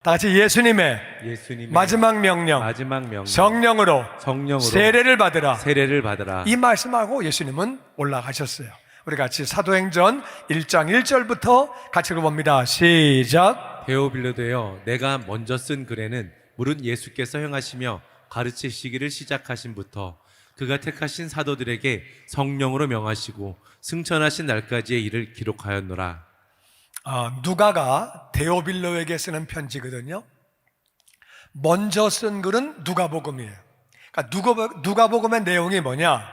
다 같이 예수님의 마지막 명령, 성령으로 세례를 받으라. 이 말씀하고 예수님은 올라가셨어요. 우리 같이 사도행전 1장 1절부터 같이 읽어봅니다. 시작. 데오빌로되어 내가 먼저 쓴 글에는 물은 예수께서 행하시며 가르치시기를 시작하신부터 그가 택하신 사도들에게 성령으로 명하시고 승천하신 날까지의 일을 기록하였노라. 누가가 데오빌로에게 쓰는 편지거든요. 먼저 쓴 글은 누가복음이에요. 그러니까 누가복음의 내용이 뭐냐?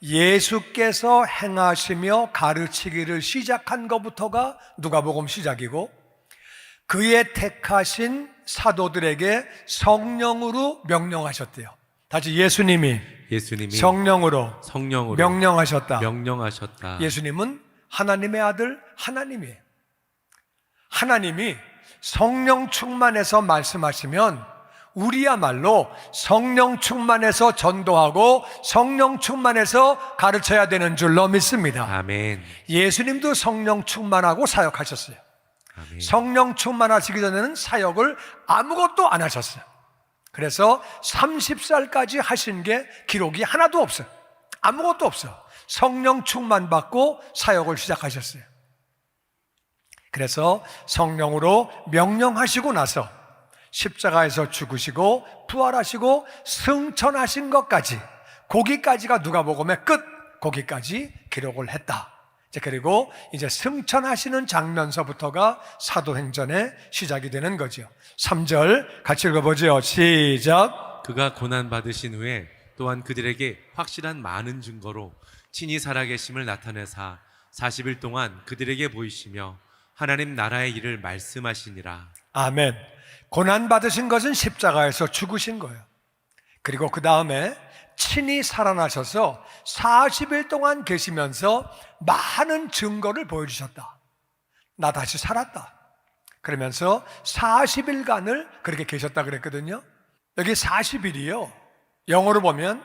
예수께서 행하시며 가르치기를 시작한 것부터가 누가복음 시작이고, 그의 택하신 사도들에게 성령으로 명령하셨대요. 다시 예수님이 성령으로 명령하셨다. 예수님은 하나님의 아들, 하나님이에요. 하나님이 성령 충만해서 말씀하시면 우리야말로 성령 충만해서 전도하고 성령 충만해서 가르쳐야 되는 줄로 믿습니다. 아멘. 예수님도 성령 충만하고 사역하셨어요. 아멘. 성령 충만하시기 전에는 사역을 아무것도 안 하셨어요. 그래서 30살까지 하신 게 기록이 하나도 없어요. 아무것도 없어요. 성령 충만 받고 사역을 시작하셨어요. 그래서 성령으로 명령하시고 나서 십자가에서 죽으시고 부활하시고 승천하신 것까지, 거기까지가 누가복음의 끝, 거기까지 기록을 했다. 그리고 이제 승천하시는 장면서부터가 사도행전의 시작이 되는 거죠. 3절 같이 읽어보죠. 시작. 그가 고난받으신 후에 또한 그들에게 확실한 많은 증거로 친히 살아계심을 나타내사 40일 동안 그들에게 보이시며 하나님 나라의 일을 말씀하시니라. 아멘. 고난받으신 것은 십자가에서 죽으신 거예요. 그리고 그 다음에 친히 살아나셔서 40일 동안 계시면서 많은 증거를 보여주셨다. 나 다시 살았다. 그러면서 40일간을 그렇게 계셨다 그랬거든요. 여기 40일이요. 영어로 보면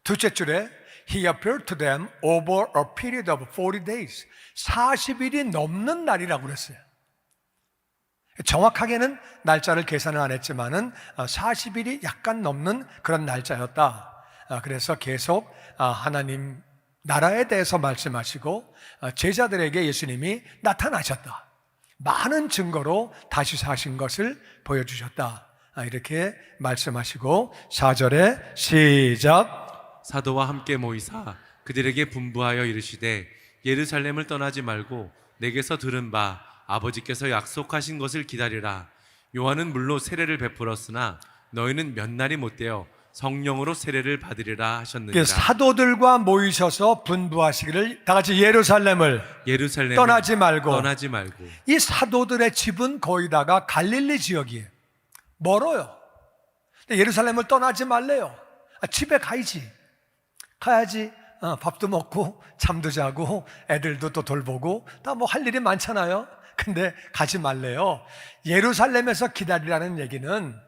둘째 줄에 He appeared to them over a period of 40 days. 40일이 넘는 날이라고 그랬어요. 정확하게는 날짜를 계산을 안 했지만은 40일이 약간 넘는 그런 날짜였다. 그래서 계속 하나님 나라에 대해서 말씀하시고 제자들에게 예수님이 나타나셨다. 많은 증거로 다시 사신 것을 보여주셨다. 이렇게 말씀하시고 4절에 시작. 사도와 함께 모이사 그들에게 분부하여 이르시되 예루살렘을 떠나지 말고 내게서 들은 바 아버지께서 약속하신 것을 기다리라. 요한은 물로 세례를 베풀었으나 너희는 몇 날이 못되어 성령으로 세례를 받으리라 하셨느니라. 사도들과 모이셔서 분부하시기를 다 같이 예루살렘을 떠나지 말고. 이 사도들의 집은 거의 다가 갈릴리 지역이에요. 멀어요. 예루살렘을 떠나지 말래요. 집에 가야지. 밥도 먹고 잠도 자고 애들도 또 돌보고 다 뭐 할 일이 많잖아요. 근데 가지 말래요. 예루살렘에서 기다리라는 얘기는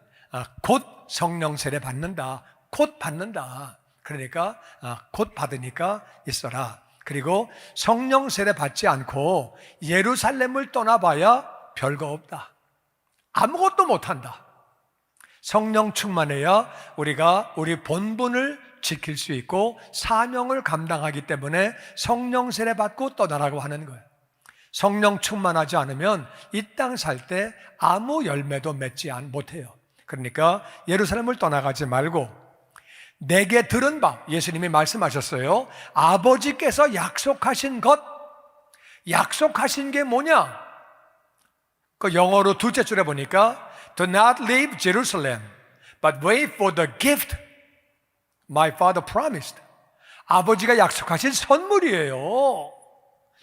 곧 성령 세례 받는다. 곧 받는다. 그러니까 곧 받으니까 있어라. 그리고 성령 세례 받지 않고 예루살렘을 떠나봐야 별거 없다. 아무것도 못한다. 성령 충만해야 우리가 우리 본분을 지킬 수 있고 사명을 감당하기 때문에 성령 세례 받고 떠나라고 하는 거예요. 성령 충만하지 않으면 이 땅 살 때 아무 열매도 맺지 못해요. 그러니까 예루살렘을 떠나가지 말고 내게 들은 바, 예수님이 말씀하셨어요. 아버지께서 약속하신 것, 약속하신 게 뭐냐? 그 영어로 둘째 줄에 보니까 Do not leave Jerusalem, but wait for the gift my father promised. 아버지가 약속하신 선물이에요.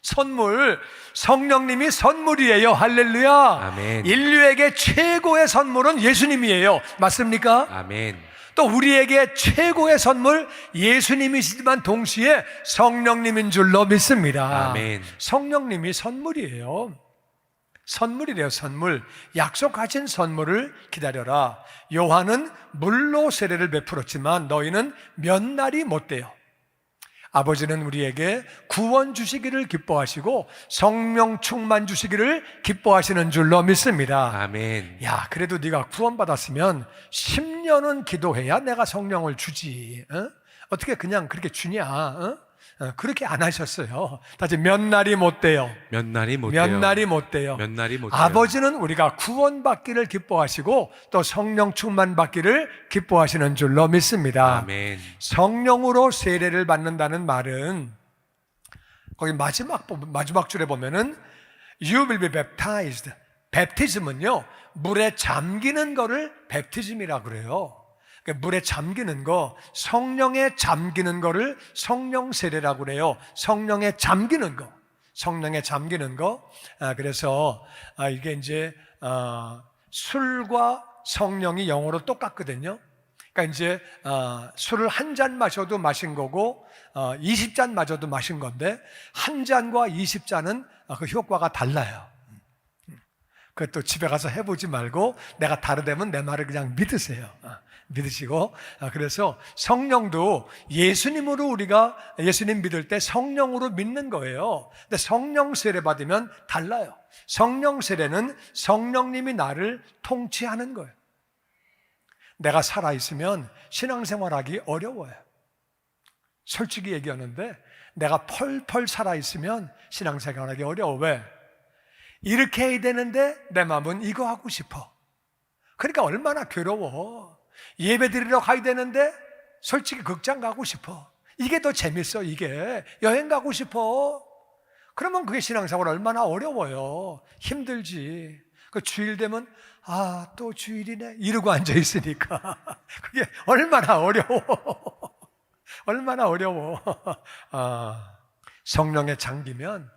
선물, 성령님이 선물이에요. 할렐루야. 아멘. 인류에게 최고의 선물은 예수님이에요. 맞습니까? 아멘. 또 우리에게 최고의 선물 예수님이시지만 동시에 성령님인 줄로 믿습니다. 아멘. 성령님이 선물이에요. 선물이래요. 선물. 약속하신 선물을 기다려라. 요한은 물로 세례를 베풀었지만 너희는 몇 날이 못 돼요. 아버지는 우리에게 구원 주시기를 기뻐하시고 성령 충만 주시기를 기뻐하시는 줄로 믿습니다. 아멘. 야, 그래도 네가 구원받았으면 10년은 기도해야 내가 성령을 주지. 어떻게 그냥 그렇게 주냐? 그렇게 안 하셨어요. 다시 몇 날이 못 돼요. 몇 날이 못 돼요. 몇 날이 못 돼요. 몇 날이 못 돼요. 아버지는 우리가 구원받기를 기뻐하시고 또 성령 충만 받기를 기뻐하시는 줄로 믿습니다. 아멘. 성령으로 세례를 받는다는 말은 거기 마지막 줄에 보면은 You will be baptized. 베프티즘은요, 물에 잠기는 거를 베프티즘이라 그래요. 그러니까 물에 잠기는 거, 성령에 잠기는 거를 성령 세례라고 그래요. 성령에 잠기는 거, 성령에 잠기는 거. 그래서 이게 이제 술과 성령이 영어로 똑같거든요. 그러니까 이제 술을 한 잔 마셔도 마신 거고 20잔 마셔도 마신 건데 한 잔과 20잔은 그 효과가 달라요. 그것도 집에 가서 해보지 말고 내가 다르다면 내 말을 그냥 믿으세요. 믿으시고. 그래서 성령도 예수님으로 우리가 예수님 믿을 때 성령으로 믿는 거예요. 근데 성령 세례 받으면 달라요. 성령 세례는 성령님이 나를 통치하는 거예요. 내가 살아있으면 신앙생활하기 어려워요. 솔직히 얘기하는데 내가 펄펄 살아있으면 신앙생활하기 어려워. 왜? 이렇게 해야 되는데 내 마음은 이거 하고 싶어. 그러니까 얼마나 괴로워. 예배 드리러 가야 되는데 솔직히 극장 가고 싶어. 이게 더 재밌어. 이게 여행 가고 싶어. 그러면 그게 신앙생활 얼마나 어려워요. 힘들지. 그 주일 되면 또 주일이네 이러고 앉아 있으니까 그게 얼마나 어려워. 얼마나 어려워. 성령에 잠기면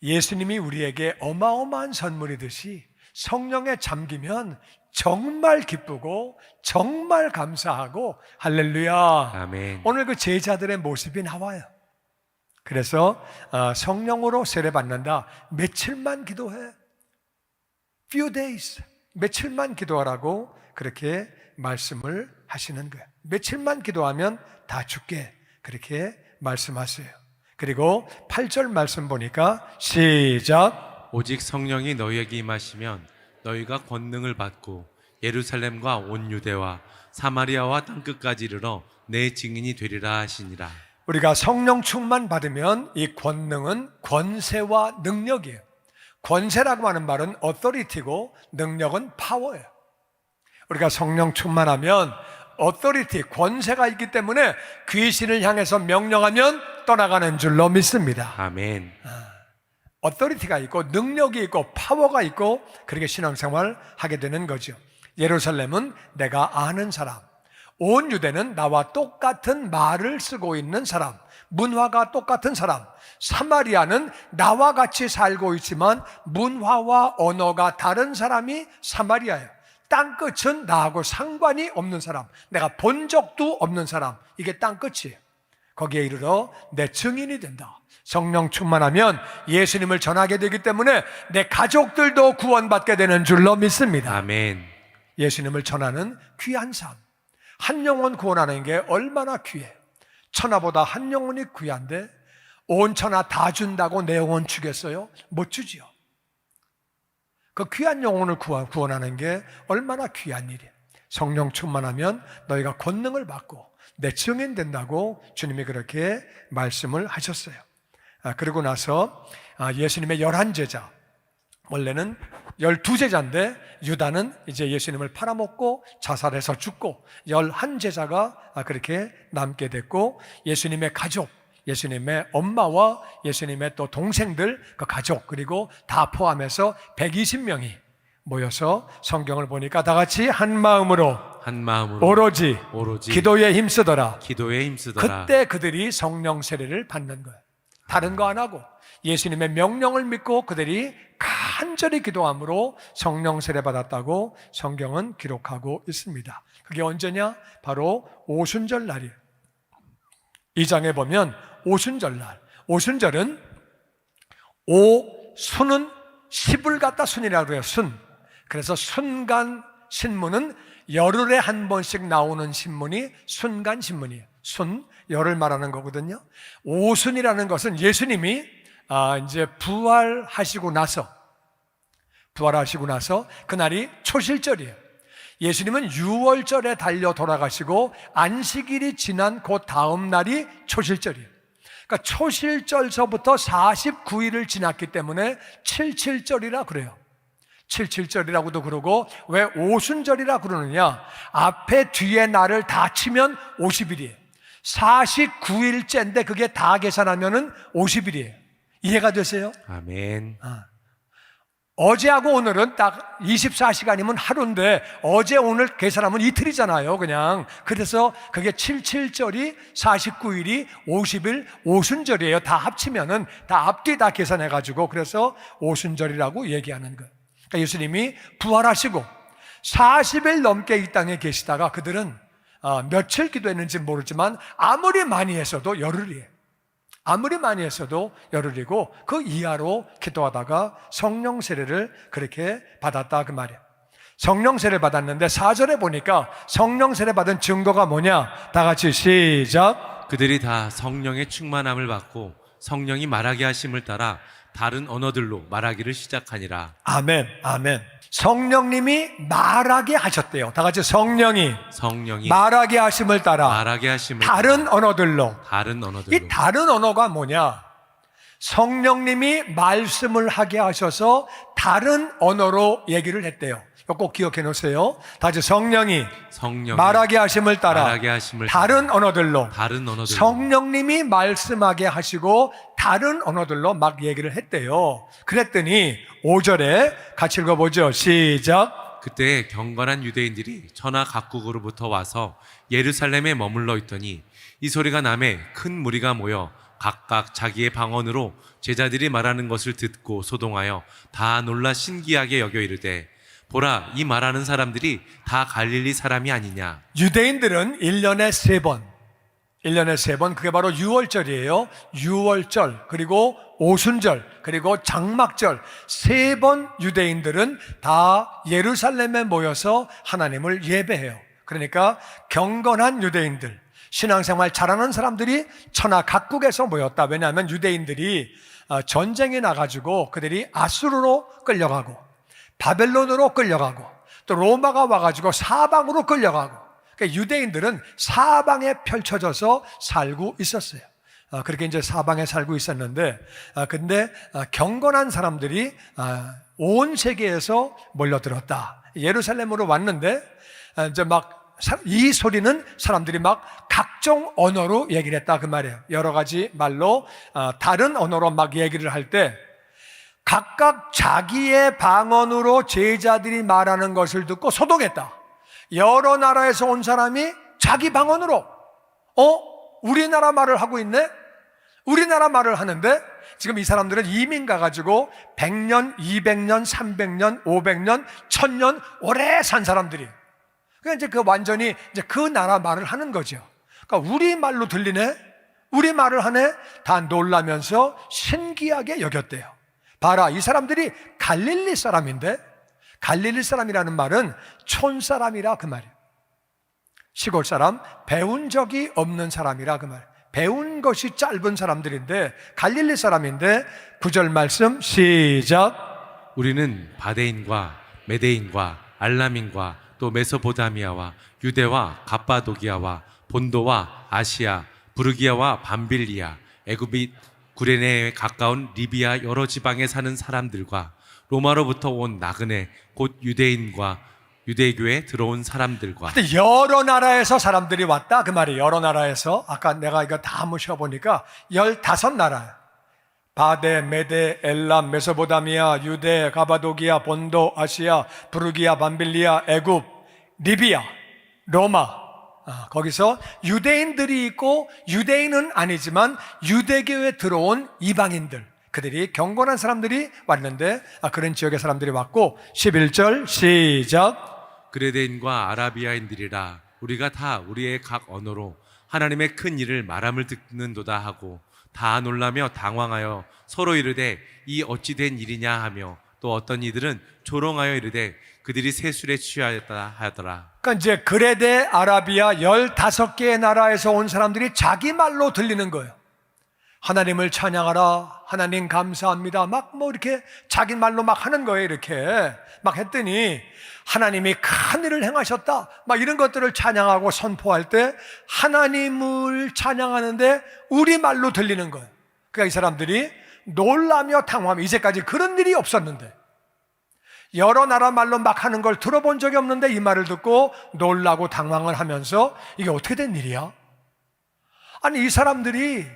예수님이 우리에게 어마어마한 선물이듯이 성령에 잠기면 정말 기쁘고 정말 감사하고 할렐루야. 아멘. 오늘 그 제자들의 모습이 나와요. 그래서 성령으로 세례받는다. 며칠만 기도해. Few days. 며칠만 기도하라고 그렇게 말씀을 하시는 거예요. 며칠만 기도하면 다 죽게 그렇게 말씀하세요. 그리고 8절 말씀 보니까 시작. 오직 성령이 너희에게 임하시면 너희가 권능을 받고 예루살렘과 온 유대와 사마리아와 땅끝까지 이르러 내 증인이 되리라 하시니라. 우리가 성령 충만 받으면 이 권능은 권세와 능력이에요. 권세라고 하는 말은 authority고 능력은 power예요. 우리가 성령 충만하면 authority, 권세가 있기 때문에 귀신을 향해서 명령하면 떠나가는 줄로 믿습니다. 아멘. authority가 있고 능력이 있고 파워가 있고 그렇게 신앙생활 하게 되는 거죠. 예루살렘은 내가 아는 사람, 온 유대는 나와 똑같은 말을 쓰고 있는 사람, 문화가 똑같은 사람, 사마리아는 나와 같이 살고 있지만 문화와 언어가 다른 사람이 사마리아예요. 땅끝은 나하고 상관이 없는 사람, 내가 본 적도 없는 사람, 이게 땅끝이에요. 거기에 이르러 내 증인이 된다. 성령 충만하면 예수님을 전하게 되기 때문에 내 가족들도 구원받게 되는 줄로 믿습니다. 아멘. 예수님을 전하는 귀한 삶, 한 영혼 구원하는 게 얼마나 귀해요. 천하보다 한 영혼이 귀한데 온 천하 다 준다고 내 영혼 주겠어요? 못 주지요. 그 귀한 영혼을 구원하는 게 얼마나 귀한 일이에요. 성령 충만하면 너희가 권능을 받고 내 증인 된다고 주님이 그렇게 말씀을 하셨어요. 그러고 나서 예수님의 11제자, 원래는 12제자인데 유다는 이제 예수님을 팔아먹고 자살해서 죽고 11제자가 그렇게 남게 됐고 예수님의 가족, 예수님의 엄마와 예수님의 또 동생들, 그 가족, 그리고 다 포함해서 120명이 모여서 성경을 보니까 다 같이 한 마음으로 오로지 기도에 힘쓰더라. 그때 그들이 성령 세례를 받는 거예요. 다른 거 안 하고 예수님의 명령을 믿고 그들이 간절히 기도함으로 성령 세례 받았다고 성경은 기록하고 있습니다. 그게 언제냐? 바로 오순절 날이에요. 2장에 보면 오순절 날, 오순절은 오순은 10을 갖다 순이라고 해요. 순. 그래서 순간 신문은 열흘에 한 번씩 나오는 신문이 순간 신문이에요. 순, 열을 말하는 거거든요. 오순이라는 것은 예수님이 이제 부활하시고 나서 그날이 초실절이에요. 예수님은 6월절에 달려 돌아가시고 안식일이 지난 그 다음 날이 초실절이에요. 그러니까 초실절서부터 49일을 지났기 때문에 77절이라 그래요. 77절이라고도 그러고, 왜 오순절이라 그러느냐? 앞에 뒤에 날을 다 치면 50일이에요. 49일째인데 그게 다 계산하면은 50일이에요. 이해가 되세요? 아멘. 어제하고 오늘은 딱 24시간이면 하루인데 어제 오늘 계산하면 이틀이잖아요, 그냥. 그래서 그게 77절이 49일이 50일 오순절이에요. 다 합치면은 다 앞뒤 다 계산해가지고, 그래서 오순절이라고 얘기하는 거예요. 그러니까 예수님이 부활하시고 40일 넘게 이 땅에 계시다가 그들은 며칠 기도했는지 모르지만 아무리 많이 했어도 열흘이에요. 아무리 많이 했어도 열흘이고, 그 이하로 기도하다가 성령 세례를 그렇게 받았다 그 말이에요. 성령 세례를 받았는데 4절에 보니까 성령 세례 받은 증거가 뭐냐? 다 같이 시작. 그들이 다 성령의 충만함을 받고 성령이 말하게 하심을 따라 다른 언어들로 말하기를 시작하니라. 아멘, 아멘. 성령님이 말하게 하셨대요. 다 같이 성령이 말하게 하심을 따라 말하게 하심을 다른 언어들로. 이 이 다른 언어가 뭐냐? 성령님이 말씀을 하게 하셔서 다른 언어로 얘기를 했대요. 이거 꼭 기억해 놓으세요. 다시 성령이 말하게 하심을 따라 다른 언어들로. 성령님이 말씀하게 하시고 다른 언어들로 막 얘기를 했대요. 그랬더니 5절에 같이 읽어보죠. 시작. 그때 경건한 유대인들이 천하 각국으로부터 와서 예루살렘에 머물러 있더니 이 소리가 나매 큰 무리가 모여 각각 자기의 방언으로 제자들이 말하는 것을 듣고 소동하여 다 놀라 신기하게 여겨 이르되, 보라, 이 말하는 사람들이 다 갈릴리 사람이 아니냐. 유대인들은 1년에 3번, 그게 바로 6월절이에요. 6월절, 그리고 오순절, 그리고 장막절, 3번 유대인들은 다 예루살렘에 모여서 하나님을 예배해요. 그러니까 경건한 유대인들, 신앙생활 잘하는 사람들이 천하 각국에서 모였다. 왜냐하면 유대인들이 전쟁에 나가지고 그들이 아수르로 끌려가고 바벨론으로 끌려가고 또 로마가 와가지고 사방으로 끌려가고, 그러니까 유대인들은 사방에 펼쳐져서 살고 있었어요. 그렇게 이제 사방에 살고 있었는데, 근데 경건한 사람들이 온 세계에서 몰려들었다. 예루살렘으로 왔는데 이제 막 이 소리는 사람들이 막 각종 언어로 얘기를 했다 그 말이에요. 여러 가지 말로 다른 언어로 막 얘기를 할 때 각각 자기의 방언으로 제자들이 말하는 것을 듣고 소동했다. 여러 나라에서 온 사람이 자기 방언으로 우리나라 말을 하고 있네? 우리나라 말을 하는데 지금 이 사람들은 이민 가가지고 100년, 200년, 300년, 500년, 1000년 오래 산 사람들이에요. 그러니까 이제 그 완전히 이제 그 나라 말을 하는 거죠. 그러니까 우리 말로 들리네? 우리 말을 하네? 다 놀라면서 신기하게 여겼대요. 봐라, 이 사람들이 갈릴리 사람인데, 갈릴리 사람이라는 말은 촌사람이라 그 말이에요. 시골 사람, 배운 적이 없는 사람이라 그 말. 배운 것이 짧은 사람들인데 갈릴리 사람인데 9절 말씀 시작. 우리는 바데인과 메데인과 알람인과 또 메소포타미아와 유대와 갑바도기아와 본도와 아시아, 부르기아와 밤빌리아, 애굽이 구레네에 가까운 리비아 여러 지방에 사는 사람들과 로마로부터 온 나그네 곧 유대인과 유대교에 들어온 사람들과. 근데 여러 나라에서 사람들이 왔다 그 말이에요. 여러 나라에서. 아까 내가 이거 다 한번 쉬어보니까 15나라예요. 바데, 메데, 엘람, 메소포타미아, 유대, 가바도기아, 본도, 아시아, 부르기아, 밤빌리아, 애굽, 리비아, 로마. 거기서 유대인들이 있고 유대인은 아니지만 유대교에 들어온 이방인들, 그들이 경건한 사람들이 왔는데 그런 지역의 사람들이 왔고 11절 시작. 그레데인과 아라비아인들이라 우리가 다 우리의 각 언어로 하나님의 큰 일을 말함을 듣는도다 하고 다 놀라며 당황하여 서로 이르되 이 어찌 된 일이냐 하며 또 어떤 이들은 조롱하여 이르되 그들이 세술에 취하였다 하더라. 그러니까 이제 그레데 아라비아 15개의 나라에서 온 사람들이 자기 말로 들리는 거예요. 하나님을 찬양하라, 하나님 감사합니다, 막 뭐 이렇게 자기 말로 막 하는 거예요. 이렇게 막 했더니 하나님이 큰 일을 행하셨다, 막 이런 것들을 찬양하고 선포할 때 하나님을 찬양하는데 우리말로 들리는 거예요. 그러니까 이 사람들이 놀라며 당황하며, 이제까지 그런 일이 없었는데, 여러 나라 말로 막 하는 걸 들어본 적이 없는데 이 말을 듣고 놀라고 당황을 하면서 이게 어떻게 된 일이야? 아니, 이 사람들이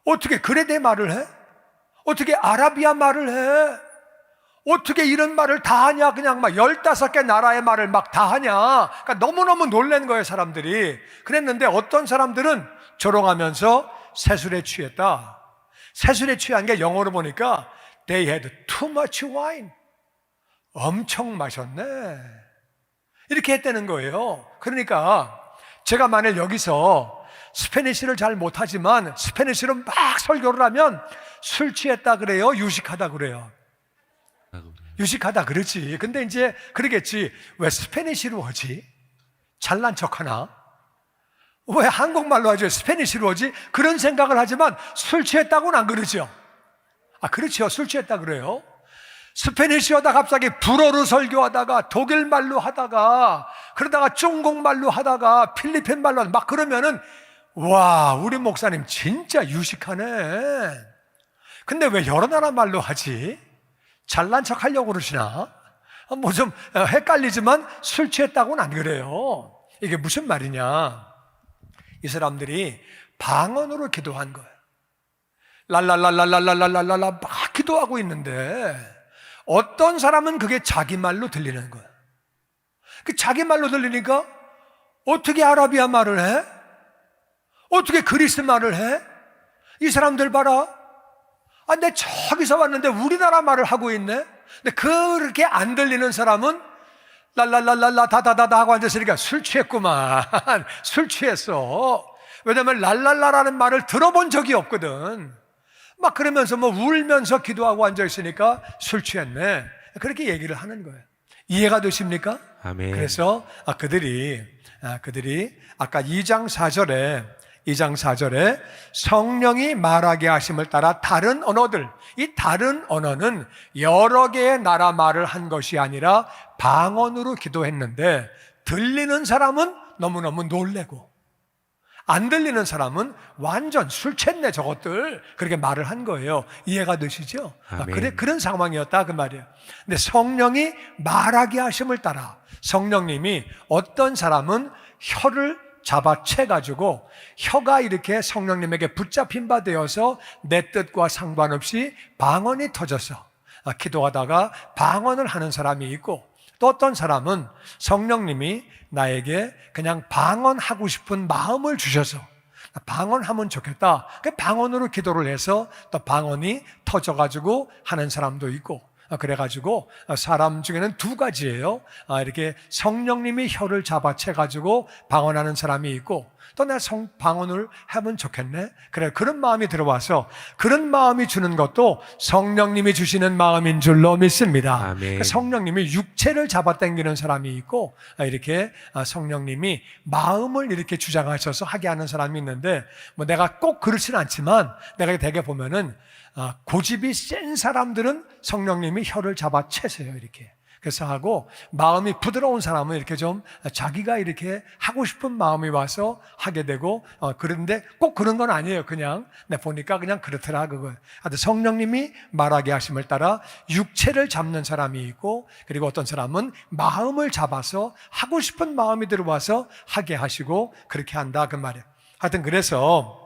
어떻게 그레데 말을 해? 어떻게 아라비아 말을 해? 어떻게 이런 말을 다 하냐? 그냥 막 15개 나라의 말을 막 다 하냐? 그러니까 너무너무 놀란 거예요, 사람들이. 그랬는데 어떤 사람들은 조롱하면서 세술에 취했다. 세술에 취한 게 영어로 보니까 They had too much wine. 엄청 마셨네, 이렇게 했다는 거예요. 그러니까 제가 만일 여기서 스페니쉬를 잘 못하지만 스페니쉬로 막 설교를 하면 술 취했다 그래요? 유식하다 그래요? 유식하다 그러지. 근데 이제 그러겠지, 왜 스페니쉬로 하지? 잘난 척하나? 왜 한국말로 하죠? 스페니쉬로 하지? 그런 생각을 하지만 술 취했다고는 안 그러죠? 아, 그렇죠. 술 취했다 그래요. 스페니쉬 하다가 갑자기 불어로 설교하다가 독일말로 하다가 그러다가 중국말로 하다가 필리핀 말로 하다가 막 그러면은 와, 우리 목사님 진짜 유식하네. 근데 왜 여러 나라 말로 하지? 잘난 척 하려고 그러시나? 뭐 좀 헷갈리지만 술 취했다고는 안 그래요. 이게 무슨 말이냐? 이 사람들이 방언으로 기도한 거예요. 랄랄랄랄랄랄랄랄라 막 기도하고 있는데 어떤 사람은 그게 자기 말로 들리는 거예요. 그 자기 말로 들리니까 어떻게 아라비아 말을 해? 어떻게 그리스 말을 해? 이 사람들 봐라. 아, 내 저기서 왔는데 우리나라 말을 하고 있네? 근데 그렇게 안 들리는 사람은 랄랄랄랄라 다다다다 하고 앉았으니까 술 취했구만. 술 취했어. 왜냐면 랄랄라라는 말을 들어본 적이 없거든. 막 그러면서 뭐 울면서 기도하고 앉아있으니까 술 취했네, 그렇게 얘기를 하는 거예요. 이해가 되십니까? 아멘. 그래서 그들이 아까 2장 4절에 성령이 말하게 하심을 따라 다른 언어들, 이 다른 언어는 여러 개의 나라 말을 한 것이 아니라 방언으로 기도했는데 들리는 사람은 너무너무 놀래고 안 들리는 사람은 완전 술 취했네 저것들, 그렇게 말을 한 거예요. 이해가 되시죠? 그런 상황이었다 그 말이에요. 근데 성령이 말하게 하심을 따라 성령님이 어떤 사람은 혀를 잡아채가지고 혀가 이렇게 성령님에게 붙잡힌 바 되어서 내 뜻과 상관없이 방언이 터져서 기도하다가 방언을 하는 사람이 있고, 또 어떤 사람은 성령님이 나에게 그냥 방언하고 싶은 마음을 주셔서 방언하면 좋겠다, 방언으로 기도를 해서 또 방언이 터져가지고 하는 사람도 있고, 그래가지고 사람 중에는 두 가지예요. 이렇게 성령님이 혀를 잡아채가지고 방언하는 사람이 있고, 또 내가 방언을 하면 좋겠네, 그래, 그런 마음이 들어와서 그런 마음이 주는 것도 성령님이 주시는 마음인 줄로 믿습니다. 성령님이 육체를 잡아당기는 사람이 있고, 이렇게 성령님이 마음을 이렇게 주장하셔서 하게 하는 사람이 있는데, 뭐 내가 꼭 그렇지는 않지만 내가 되게 보면은 고집이 센 사람들은 성령님이 혀를 잡아채세요, 이렇게. 그래서 하고, 마음이 부드러운 사람은 이렇게 좀 자기가 이렇게 하고 싶은 마음이 와서 하게 되고, 그런데 꼭 그런 건 아니에요. 그냥 보니까 그냥 그렇더라 그거예요. 하여튼 성령님이 말하게 하심을 따라 육체를 잡는 사람이 있고, 그리고 어떤 사람은 마음을 잡아서 하고 싶은 마음이 들어와서 하게 하시고 그렇게 한다 그 말이에요. 하여튼 그래서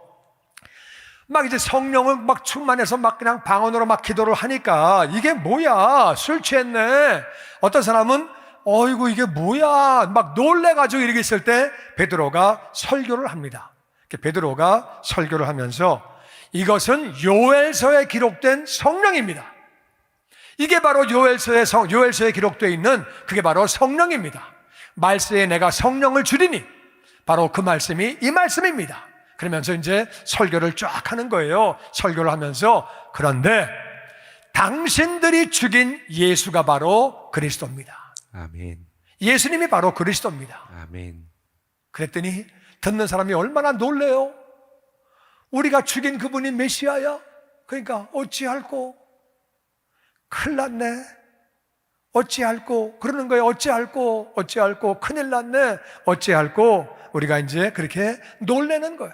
막 이제 성령을 막 충만해서 막 그냥 방언으로 막 기도를 하니까 이게 뭐야, 술 취했네. 어떤 사람은 어이구 이게 뭐야 막 놀래가지고 이렇게 있을 때 베드로가 설교를 합니다. 베드로가 설교를 하면서 이것은 요엘서에 기록된 성령입니다. 이게 바로 요엘서에 기록되어 있는 그게 바로 성령입니다. 말세에 내가 성령을 주리니 바로 그 말씀이 이 말씀입니다. 그러면서 이제 설교를 쫙 하는 거예요. 설교를 하면서, 그런데 당신들이 죽인 예수가 바로 그리스도입니다. 아멘. 예수님이 바로 그리스도입니다. 아멘. 그랬더니 듣는 사람이 얼마나 놀래요. 우리가 죽인 그분이 메시아야? 그러니까 어찌할꼬? 큰일 났네. 어찌할꼬? 그러는 거예요. 어찌할꼬? 어찌할꼬? 큰일 났네. 어찌할꼬? 우리가 이제 그렇게 놀래는 거예요.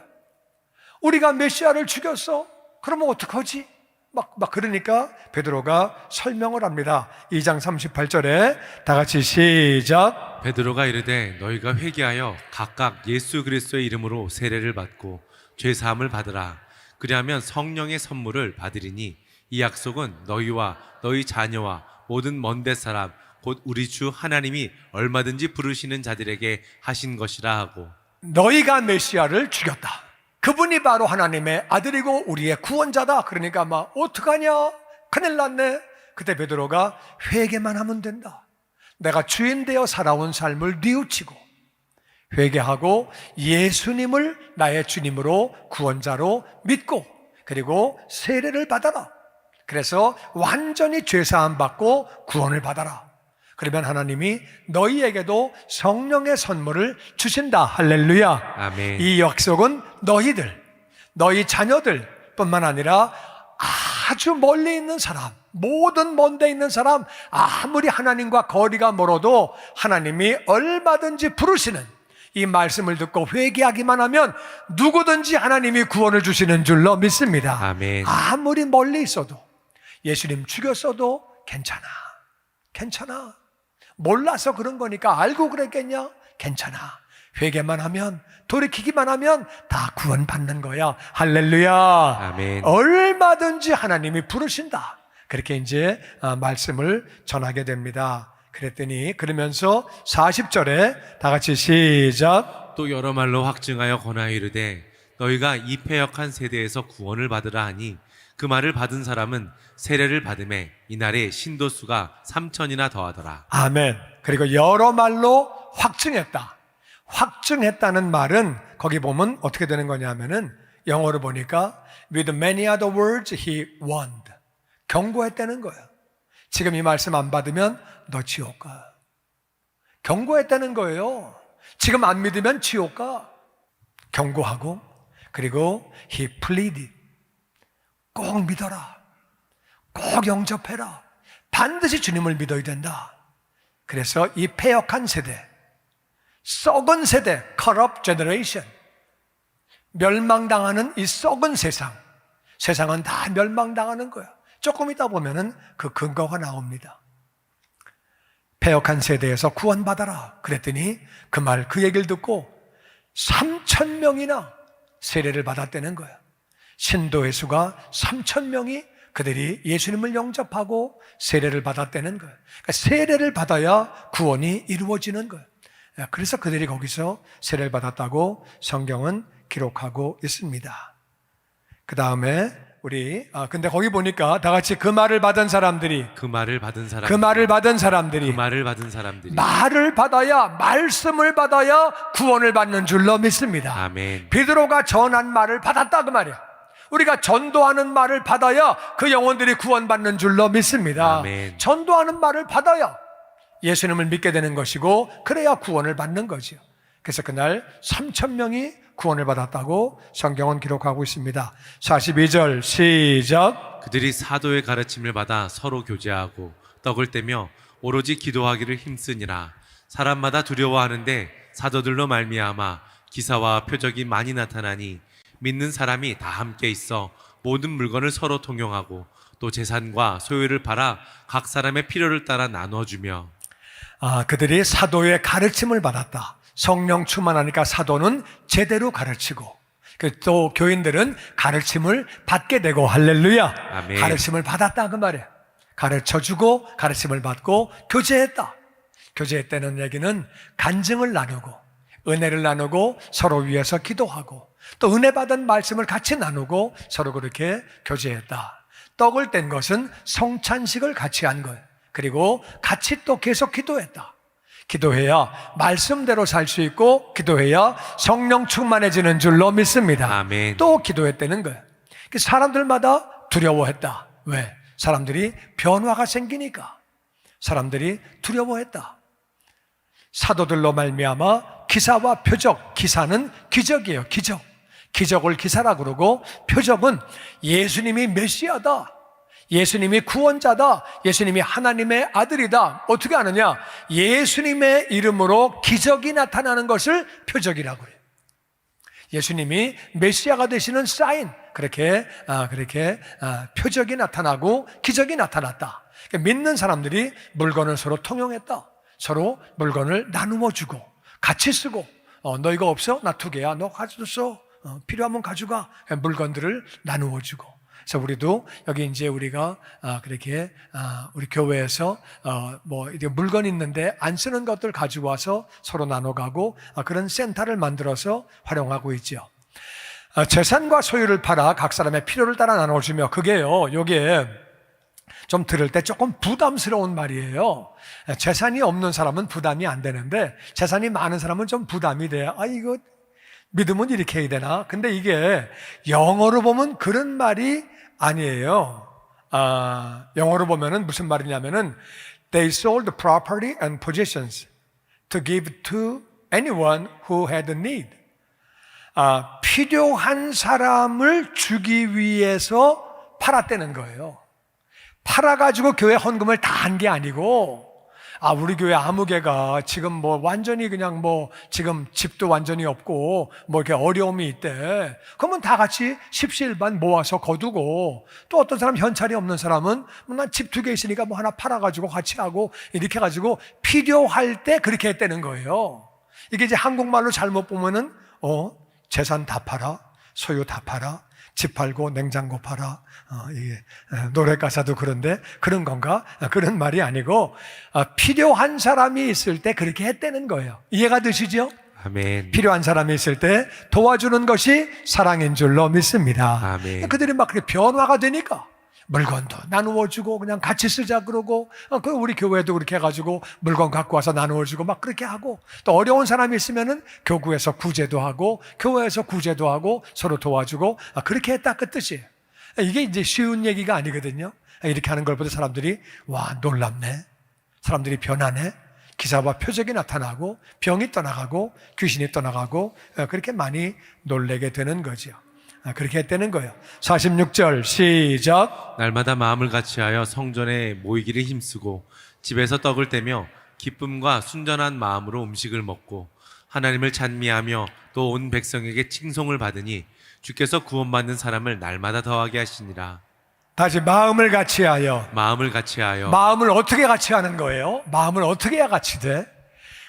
우리가 메시아를 죽였어? 그러면 어떡하지? 막 그러니까 베드로가 설명을 합니다. 2장 38절에 다 같이 시작. 베드로가 이르되 너희가 회개하여 각각 예수 그리스도의 이름으로 세례를 받고 죄 사함을 받으라. 그리하면 성령의 선물을 받으리니 이 약속은 너희와 너희 자녀와 모든 먼데 사람 곧 우리 주 하나님이 얼마든지 부르시는 자들에게 하신 것이라 하고. 너희가 메시아를 죽였다. 그분이 바로 하나님의 아들이고 우리의 구원자다. 그러니까 막 어떡하냐? 큰일 났네. 그때 베드로가 회개만 하면 된다. 내가 주인 되어 살아온 삶을 뉘우치고 회개하고 예수님을 나의 주님으로 구원자로 믿고 그리고 세례를 받아라. 그래서 완전히 죄사함 받고 구원을 받아라. 그러면 하나님이 너희에게도 성령의 선물을 주신다. 할렐루야. 아멘. 이 약속은 너희들, 너희 자녀들 뿐만 아니라 아주 멀리 있는 사람, 모든 먼 데 있는 사람, 아무리 하나님과 거리가 멀어도 하나님이 얼마든지 부르시는 이 말씀을 듣고 회개하기만 하면 누구든지 하나님이 구원을 주시는 줄로 믿습니다. 아멘. 아무리 멀리 있어도 예수님 죽였어도 괜찮아. 몰라서 그런 거니까 알고 그랬겠냐? 괜찮아. 회개만 하면, 돌이키기만 하면 다 구원받는 거야. 할렐루야. 아멘. 얼마든지 하나님이 부르신다. 그렇게 이제 말씀을 전하게 됩니다. 그러면서 40절에 다 같이 시작. 또 여러 말로 확증하여 권하여 이르되 너희가 이 패역한 세대에서 구원을 받으라 하니 그 말을 받은 사람은 세례를 받음에 이날에 신도수가 3천이나 더하더라. 아멘. 그리고 여러 말로 확증했다. 확증했다는 말은 거기 보면 어떻게 되는 거냐면은 영어로 보니까 with many other words he warned. 경고했다는 거예요. 지금 이 말씀 안 받으면 너 지옥 가. 경고했다는 거예요. 지금 안 믿으면 지옥 가. 경고하고 그리고 he pleaded. 꼭 믿어라. 꼭 영접해라. 반드시 주님을 믿어야 된다. 그래서 이 패역한 세대, 썩은 세대, corrupt generation, 멸망당하는 이 썩은 세상은 다 멸망당하는 거야. 조금 있다 보면은 그 근거가 나옵니다. 패역한 세대에서 구원받아라. 그랬더니 그 얘기를 듣고 3,000명이나 세례를 받았다는 거야. 신도의 수가 3,000명이 그들이 예수님을 영접하고 세례를 받았다는 거예요. 그러니까 세례를 받아야 구원이 이루어지는 거예요. 그래서 그들이 거기서 세례를 받았다고 성경은 기록하고 있습니다. 그 다음에 근데 거기 보니까 다 같이 그 말을 받은 사람들이 말을 받은 사람들이 말을 받아야, 말씀을 받아야 구원을 받는 줄로 믿습니다. 아멘. 베드로가 전한 말을 받았다 그 말이야. 우리가 전도하는 말을 받아야 그 영혼들이 구원받는 줄로 믿습니다. 아멘. 전도하는 말을 받아야 예수님을 믿게 되는 것이고 그래야 구원을 받는 거죠. 그래서 그날 3,000명이 구원을 받았다고 성경은 기록하고 있습니다. 42절 시작. 그들이 사도의 가르침을 받아 서로 교제하고 떡을 떼며 오로지 기도하기를 힘쓰니라. 사람마다 두려워하는데 사도들로 말미암아 기사와 표적이 많이 나타나니 믿는 사람이 다 함께 있어 모든 물건을 서로 통용하고 또 재산과 소유를 팔아 각 사람의 필요를 따라 나눠주며. 그들이 사도의 가르침을 받았다. 성령 충만하니까 사도는 제대로 가르치고 또 교인들은 가르침을 받게 되고 할렐루야. 아멘. 가르침을 받았다 그 말이에요. 가르쳐주고 가르침을 받고 교제했다. 교제했다는 얘기는 간증을 나누고 은혜를 나누고 서로 위해서 기도하고 또 은혜 받은 말씀을 같이 나누고 서로 그렇게 교제했다. 떡을 뗀 것은 성찬식을 같이 한 거예요. 그리고 같이 또 계속 기도했다. 기도해야 말씀대로 살 수 있고 기도해야 성령 충만해지는 줄로 믿습니다. 아멘. 또 기도했다는 거예요. 사람들마다 두려워했다. 왜? 사람들이 변화가 생기니까 사람들이 두려워했다. 사도들로 말미암아 기사와 표적, 기사는 기적이에요. 기적. 기적을 기사라 그러고 표적은 예수님이 메시아다, 예수님이 구원자다, 예수님이 하나님의 아들이다. 어떻게 아느냐? 예수님의 이름으로 기적이 나타나는 것을 표적이라고 해요. 예수님이 메시아가 되시는 사인, 그렇게 표적이 나타나고 기적이 나타났다. 믿는 사람들이 물건을 서로 통용했다. 서로 물건을 나누어 주고 같이 쓰고, 너 이거 없어? 나 2개야. 너 가져줬어? 필요하면 가져가. 물건들을 나누어 주고. 그래서 우리도 여기 이제 우리가 우리 교회에서 이게 물건 있는데 안 쓰는 것들 가지고 와서 서로 나눠가고 그런 센터를 만들어서 활용하고 있죠. 재산과 소유를 팔아 각 사람의 필요를 따라 나눠주며, 그게요, 요게 좀 들을 때 조금 부담스러운 말이에요. 재산이 없는 사람은 부담이 안 되는데 재산이 많은 사람은 좀 부담이 돼요. 이거 믿으면 이렇게 해야 되나? 근데 이게 영어로 보면 그런 말이 아니에요. 영어로 보면은 무슨 말이냐면은 They sold property and possessions to give to anyone who had a need. 필요한 사람을 주기 위해서 팔았다는 거예요. 팔아가지고 교회 헌금을 다 한 게 아니고, 우리 교회 아무개가 지금 완전히 그냥 지금 집도 완전히 없고 이렇게 어려움이 있대. 그러면 다 같이 십시일반 모아서 거두고, 또 어떤 사람 현찰이 없는 사람은 난 집 2개 있으니까 하나 팔아가지고 같이 하고, 이렇게 해가지고 필요할 때 그렇게 했다는 거예요. 이게 이제 한국말로 잘못 보면은 재산 다 팔아, 소유 다 팔아, 집 팔고 냉장고 팔아. 이게 노래 가사도 그런데 그런 건가? 그런 말이 아니고 필요한 사람이 있을 때 그렇게 했다는 거예요. 이해가 되시죠? 아멘. 필요한 사람이 있을 때 도와주는 것이 사랑인 줄로 믿습니다. 아멘. 그들이 막 그렇게 변화가 되니까 물건도 나누어 주고 그냥 같이 쓰자 그러고, 우리 교회도 그렇게 해가지고 물건 갖고 와서 나누어 주고 막 그렇게 하고, 또 어려운 사람이 있으면은 교구에서 구제도 하고 교회에서 구제도 하고 서로 도와주고, 그렇게 했다 그 뜻이에요. 이게 이제 쉬운 얘기가 아니거든요. 이렇게 하는 걸 보다 사람들이 와, 놀랍네, 사람들이 변하네, 기사와 표적이 나타나고 병이 떠나가고 귀신이 떠나가고, 그렇게 많이 놀래게 되는 거죠. 그렇게 했다는 거예요. 46절 시작. 날마다 마음을 같이하여 성전에 모이기를 힘쓰고 집에서 떡을 떼며 기쁨과 순전한 마음으로 음식을 먹고 하나님을 찬미하며 또 온 백성에게 칭송을 받으니 주께서 구원받는 사람을 날마다 더하게 하시니라. 다시 마음을 같이하여. 마음을 같이하여. 마음을 어떻게 같이 하는 거예요? 마음을 어떻게 해야 같이 돼?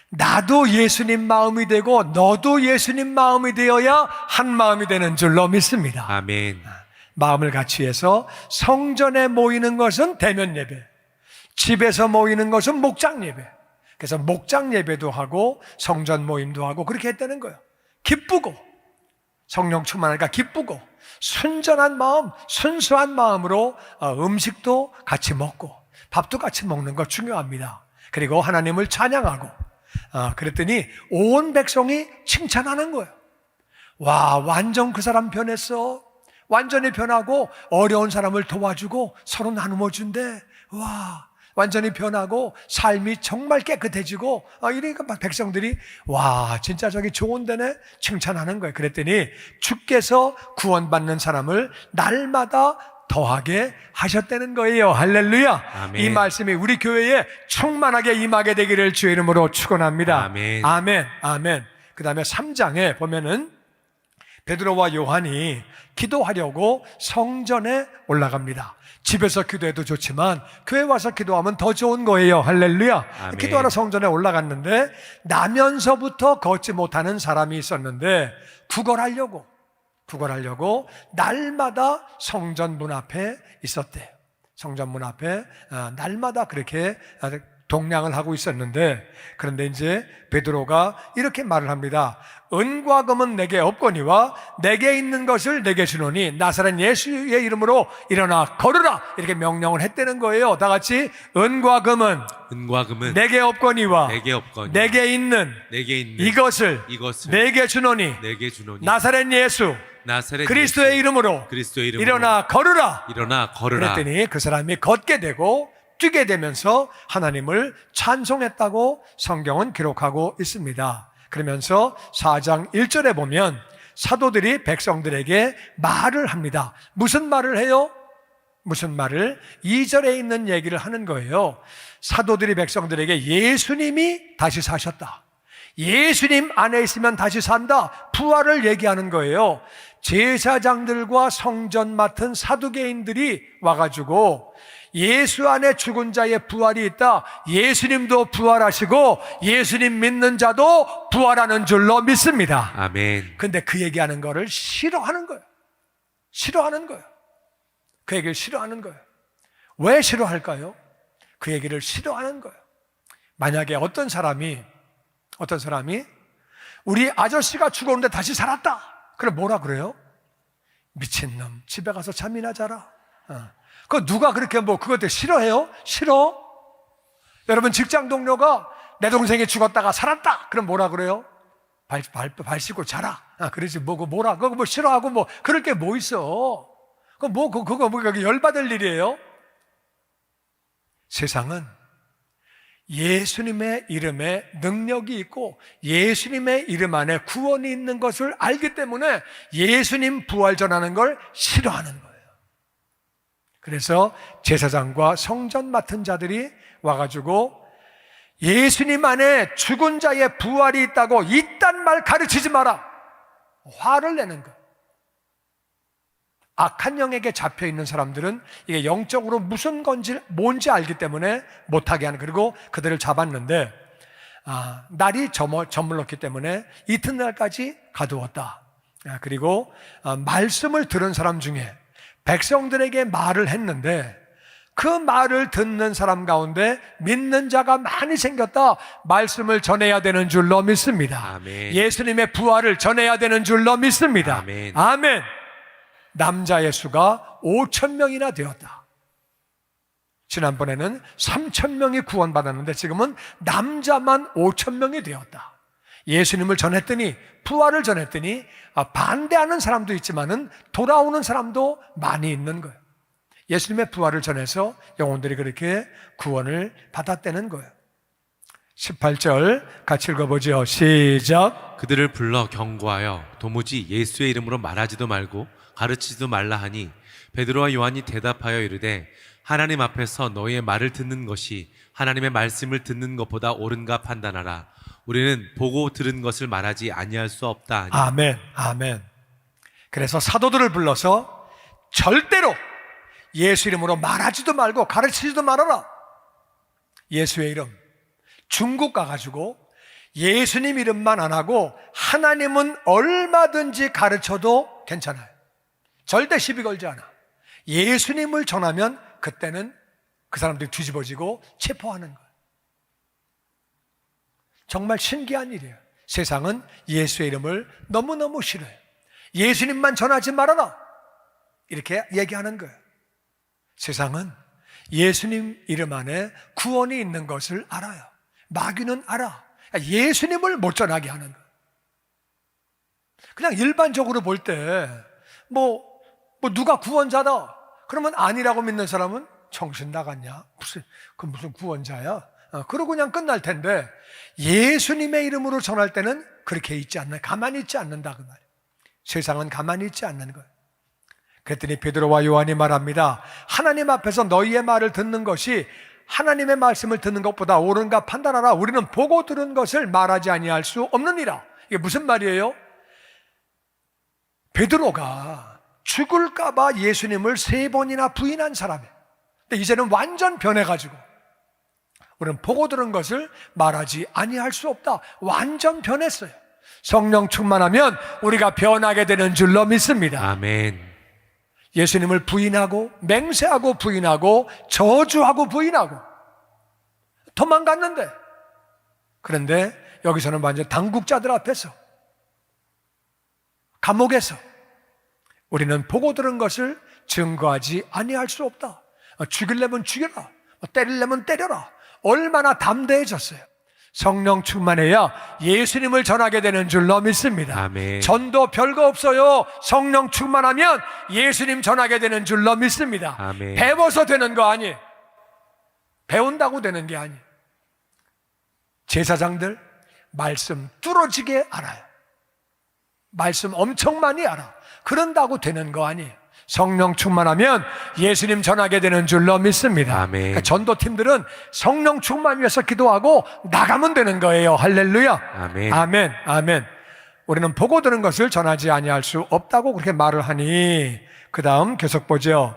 나도 예수님 마음이 되고 너도 예수님 마음이 되어야 한 마음이 되는 줄로 믿습니다. 아멘. 마음을 같이 해서 성전에 모이는 것은 대면 예배, 집에서 모이는 것은 목장 예배. 그래서 목장 예배도 하고 성전 모임도 하고 그렇게 했다는 거예요. 기쁘고, 성령 충만하니까 기쁘고 순전한 마음, 순수한 마음으로 음식도 같이 먹고 밥도 같이 먹는 거 중요합니다. 그리고 하나님을 찬양하고, 그랬더니 온 백성이 칭찬하는 거예요. 와, 완전 그 사람 변했어. 완전히 변하고 어려운 사람을 도와주고 서로 나누어 준대. 와, 완전히 변하고 삶이 정말 깨끗해지고, 이러니까 막 백성들이 와, 진짜 저기 좋은 데네 칭찬하는 거예요. 그랬더니 주께서 구원받는 사람을 날마다 더하게 하셨다는 거예요. 할렐루야. 아멘. 이 말씀이 우리 교회에 충만하게 임하게 되기를 주의 이름으로 축원합니다. 아멘. 아멘. 아멘. 그 다음에 3장에 보면은 베드로와 요한이 기도하려고 성전에 올라갑니다. 집에서 기도해도 좋지만 교회 와서 기도하면 더 좋은 거예요. 할렐루야. 아멘. 기도하러 성전에 올라갔는데 나면서부터 걷지 못하는 사람이 있었는데 구걸하려고 날마다 성전 문 앞에 있었대요. 성전 문 앞에 날마다 그렇게 동냥을 하고 있었는데, 그런데 이제 베드로가 이렇게 말을 합니다. 은과 금은 내게 없거니와 내게 있는 것을 내게 주노니 나사렛 예수의 이름으로 일어나 걸으라, 이렇게 명령을 했다는 거예요. 다 같이 은과 금은 내게 없거니와 내게 있는 이것을 내게 주노니 나사렛 예수 그리스도의 이름으로 일어나 걸으라. 그랬더니 그 사람이 걷게 되고 뛰게 되면서 하나님을 찬송했다고 성경은 기록하고 있습니다. 그러면서 4장 1절에 보면 사도들이 백성들에게 말을 합니다. 무슨 말을 해요? 무슨 말을? 2절에 있는 얘기를 하는 거예요. 사도들이 백성들에게 예수님이 다시 사셨다, 예수님 안에 있으면 다시 산다, 부활을 얘기하는 거예요. 제사장들과 성전 맡은 사두개인들이 와가지고 예수 안에 죽은 자의 부활이 있다, 예수님도 부활하시고 예수님 믿는 자도 부활하는 줄로 믿습니다. 아멘. 근데 그 얘기하는 거를 싫어하는 거예요. 싫어하는 거예요. 그 얘기를 싫어하는 거예요. 왜 싫어할까요? 그 얘기를 싫어하는 거예요. 만약에 어떤 사람이 우리 아저씨가 죽었는데 다시 살았다, 그럼 뭐라 그래요? 미친놈, 집에 가서 잠이나 자라. 그 누가 그렇게 그것들 싫어해요? 싫어? 여러분, 직장 동료가 내 동생이 죽었다가 살았다, 그럼 뭐라 그래요? 발 씻고 자라. 그러지 뭐라 그거 싫어하고 그럴 게 뭐 있어? 그거 열받을 일이에요? 세상은 예수님의 이름에 능력이 있고 예수님의 이름 안에 구원이 있는 것을 알기 때문에 예수님 부활 전하는 걸 싫어하는 거예요. 그래서 제사장과 성전 맡은 자들이 와가지고 예수님 안에 죽은 자의 부활이 있다고 이딴 말 가르치지 마라, 화를 내는 거예요. 악한 영에게 잡혀있는 사람들은 이게 영적으로 무슨 건지 뭔지 알기 때문에 못하게 하는, 그리고 그들을 잡았는데 날이 저물렀기 때문에 이튿날까지 가두었다. 그리고 말씀을 들은 사람 중에 백성들에게 말을 했는데 그 말을 듣는 사람 가운데 믿는 자가 많이 생겼다. 말씀을 전해야 되는 줄로 믿습니다. 아멘. 예수님의 부활을 전해야 되는 줄로 믿습니다. 아멘. 아멘. 남자의 수가 5,000명이나 되었다. 지난번에는 3,000명이 구원받았는데 지금은 남자만 5,000명이 되었다. 예수님을 전했더니, 부활을 전했더니 반대하는 사람도 있지만은 돌아오는 사람도 많이 있는 거예요. 예수님의 부활을 전해서 영혼들이 그렇게 구원을 받았다는 거예요. 18절 같이 읽어보죠. 시작. 그들을 불러 경고하여 도무지 예수의 이름으로 말하지도 말고 가르치지도 말라 하니 베드로와 요한이 대답하여 이르되 하나님 앞에서 너희의 말을 듣는 것이 하나님의 말씀을 듣는 것보다 옳은가 판단하라. 우리는 보고 들은 것을 말하지 아니할 수 없다 하니. 아멘. 아멘. 그래서 사도들을 불러서 절대로 예수 이름으로 말하지도 말고 가르치지도 말아라. 예수의 이름, 중국 가가지고 예수님 이름만 안 하고 하나님은 얼마든지 가르쳐도 괜찮아요. 절대 시비 걸지 않아. 예수님을 전하면 그때는 그 사람들이 뒤집어지고 체포하는 거예요. 정말 신기한 일이에요. 세상은 예수의 이름을 너무너무 싫어해요. 예수님만 전하지 말아라, 이렇게 얘기하는 거예요. 세상은 예수님 이름 안에 구원이 있는 것을 알아요. 마귀는 알아. 예수님을 못 전하게 하는 거예요. 그냥 일반적으로 볼 때 누가 구원자다 그러면 아니라고 믿는 사람은 정신 나갔냐, 무슨 구원자야, 그러고 그냥 끝날 텐데 예수님의 이름으로 전할 때는 그렇게 가만히 있지 않는다 그 말이에요. 세상은 가만히 있지 않는 거예요. 그랬더니 베드로와 요한이 말합니다. 하나님 앞에서 너희의 말을 듣는 것이 하나님의 말씀을 듣는 것보다 옳은가 판단하라. 우리는 보고 들은 것을 말하지 아니할 수 없느니라. 이게 무슨 말이에요? 베드로가 죽을까 봐 예수님을 3번이나 부인한 사람이에요. 근데 이제는 완전 변해가지고 우리는 보고 들은 것을 말하지 아니할 수 없다. 완전 변했어요. 성령 충만하면 우리가 변하게 되는 줄로 믿습니다. 아멘. 예수님을 부인하고 맹세하고 부인하고 저주하고 부인하고 도망갔는데, 그런데 여기서는 완전 당국자들 앞에서, 감옥에서 우리는 보고 들은 것을 증거하지 아니할 수 없다. 죽이려면 죽여라, 때리려면 때려라. 얼마나 담대해졌어요. 성령 충만해야 예수님을 전하게 되는 줄로 믿습니다. 아멘. 전도 별거 없어요. 성령 충만하면 예수님 전하게 되는 줄로 믿습니다. 아멘. 배워서 되는 거 아니에요. 배운다고 되는 게 아니에요. 제사장들 말씀 뚫어지게 알아요. 말씀 엄청 많이 알아. 그런다고 되는 거 아니에요. 성령 충만하면 예수님 전하게 되는 줄로 믿습니다. 아멘. 그러니까 전도팀들은 성령 충만 위해서 기도하고 나가면 되는 거예요. 할렐루야. 아멘. 아멘. 아멘. 우리는 보고 들은 것을 전하지 아니할 수 없다고 그렇게 말을 하니, 그 다음 계속 보죠.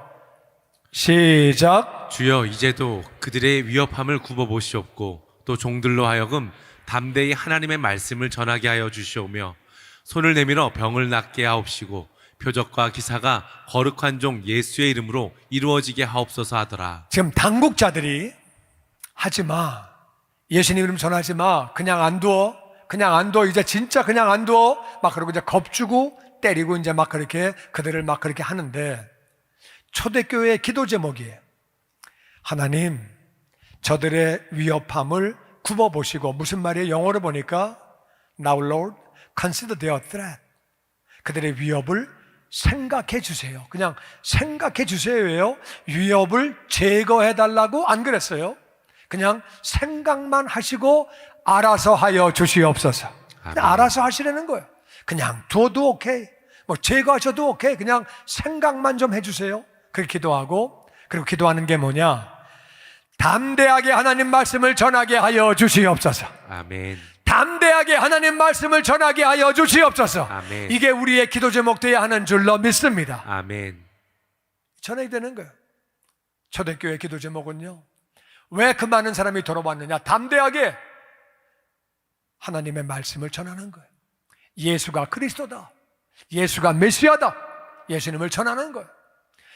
시작. 주여, 이제도 그들의 위협함을 굽어보시옵고 또 종들로 하여금 담대히 하나님의 말씀을 전하게 하여 주시오며 손을 내밀어 병을 낫게 하옵시고 표적과 기사가 거룩한 종 예수의 이름으로 이루어지게 하옵소서 하더라. 지금 당국자들이 하지 마, 예수님 이름 전하지 마, 그냥 안 둬, 그냥 안 둬, 이제 진짜 그냥 안 둬, 막 그러고 이제 겁주고 때리고 이제 막 그렇게 그들을 막 그렇게 하는데, 초대교회의 기도 제목이에요. 하나님, 저들의 위협함을 굽어보시고, 무슨 말이에요? 영어로 보니까 Now Lord, consider their threat. 그들의 위협을 생각해 주세요. 그냥 생각해 주세요예요. 위협을 제거해 달라고 안 그랬어요. 그냥 생각만 하시고 알아서 하여 주시옵소서. 아멘. 알아서 하시라는 거예요. 그냥 둬도 오케이, 뭐 제거하셔도 오케이, 그냥 생각만 좀 해주세요. 그렇게 기도하고, 그리고 기도하는 게 뭐냐? 담대하게 하나님 말씀을 전하게 하여 주시옵소서. 아멘. 담대하게 하나님 말씀을 전하게 하여 주시옵소서. 아멘. 이게 우리의 기도 제목 되어야 하는 줄로 믿습니다. 아멘. 전해야 되는 거예요. 초대교회 기도 제목은요, 왜 그 많은 사람이 돌아왔느냐? 담대하게 하나님의 말씀을 전하는 거예요. 예수가 그리스도다, 예수가 메시아다, 예수님을 전하는 거예요.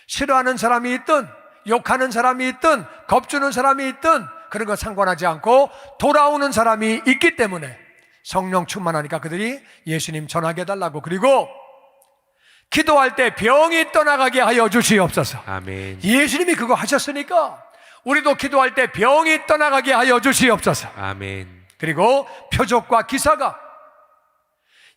싫어하는 사람이 있든 욕하는 사람이 있든 겁주는 사람이 있든 그런 거 상관하지 않고 돌아오는 사람이 있기 때문에 성령 충만하니까 그들이 예수님 전하게 해달라고, 그리고 기도할 때 병이 떠나가게 하여 주시옵소서. 아멘. 예수님이 그거 하셨으니까 우리도 기도할 때 병이 떠나가게 하여 주시옵소서. 아멘. 그리고 표적과 기사가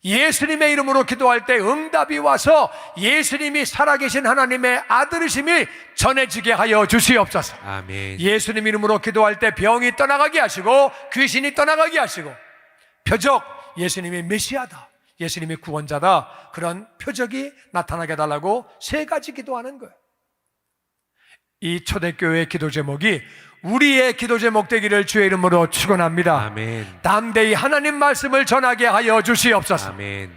예수님의 이름으로 기도할 때 응답이 와서 예수님이 살아계신 하나님의 아들이심이 전해지게 하여 주시옵소서. 아멘. 예수님 이름으로 기도할 때 병이 떠나가게 하시고 귀신이 떠나가게 하시고, 표적, 예수님이 메시아다, 예수님이 구원자다, 그런 표적이 나타나게 해달라고 세 가지 기도하는 거예요. 이 초대교회의 기도 제목이 우리의 기도 제목 되기를 주의 이름으로 축원합니다. 아멘. 담대히 하나님 말씀을 전하게 하여 주시옵소서. 아멘.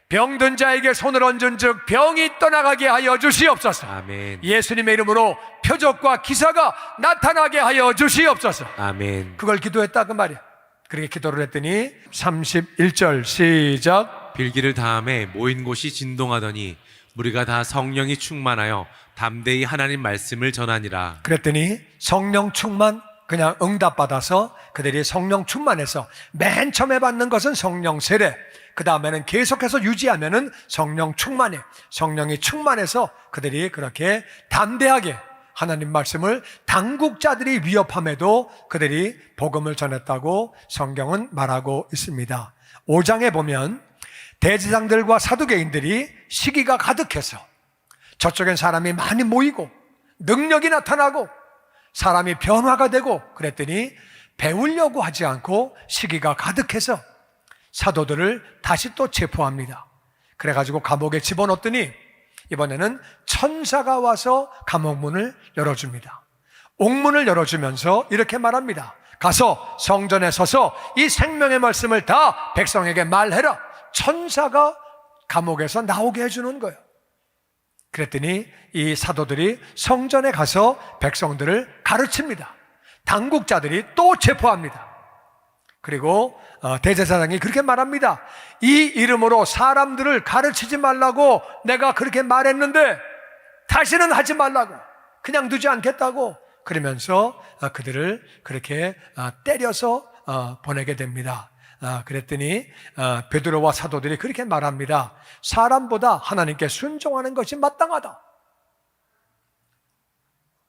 병든 자에게 손을 얹은 즉 병이 떠나가게 하여 주시옵소서. 아멘. 예수님의 이름으로 표적과 기사가 나타나게 하여 주시옵소서. 아멘. 그걸 기도했다 그 말이야. 그렇게 기도를 했더니 31절 시작. 빌기를 다음에 모인 곳이 진동하더니 무리가 다 성령이 충만하여 담대히 하나님 말씀을 전하니라. 그랬더니 성령 충만, 그냥 응답받아서 그들이 성령 충만해서 맨 처음에 받는 것은 성령 세례, 그 다음에는 계속해서 유지하면은 성령 충만해. 성령이 충만해서 그들이 그렇게 담대하게 하나님 말씀을 당국자들이 위협함에도 그들이 복음을 전했다고 성경은 말하고 있습니다. 5장에 보면 대제사장들과 사두개인들이 시기가 가득해서 저쪽엔 사람이 많이 모이고 능력이 나타나고 사람이 변화가 되고 그랬더니 배우려고 하지 않고 시기가 가득해서 사도들을 다시 또 체포합니다. 그래가지고 감옥에 집어넣었더니 이번에는 천사가 와서 감옥문을 열어줍니다. 옥문을 열어주면서 이렇게 말합니다. 가서 성전에 서서 이 생명의 말씀을 다 백성에게 말해라. 천사가 감옥에서 나오게 해주는 거예요. 그랬더니 이 사도들이 성전에 가서 백성들을 가르칩니다. 당국자들이 또 체포합니다. 그리고 대제사장이 그렇게 말합니다. 이 이름으로 사람들을 가르치지 말라고 내가 그렇게 말했는데 다시는 하지 말라고, 그냥 두지 않겠다고 그러면서 그들을 그렇게 때려서 보내게 됩니다. 그랬더니 베드로와 사도들이 그렇게 말합니다. 사람보다 하나님께 순종하는 것이 마땅하다.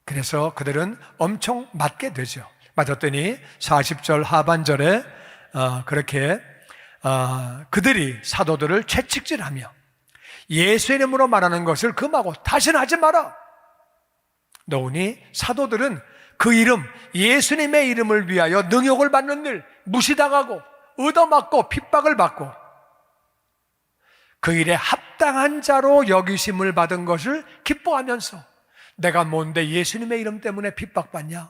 그래서 그들은 엄청 맞게 되죠. 맞았더니 40절 하반절에 그렇게 그들이 사도들을 채찍질하며 예수 이름으로 말하는 것을 금하고 다시는 하지 마라. 너우니 사도들은 그 이름, 예수님의 이름을 위하여 능욕을 받는 일, 무시당하고 얻어맞고 핍박을 받고 그 일에 합당한 자로 여기심을 받은 것을 기뻐하면서 내가 뭔데 예수님의 이름 때문에 핍박받냐?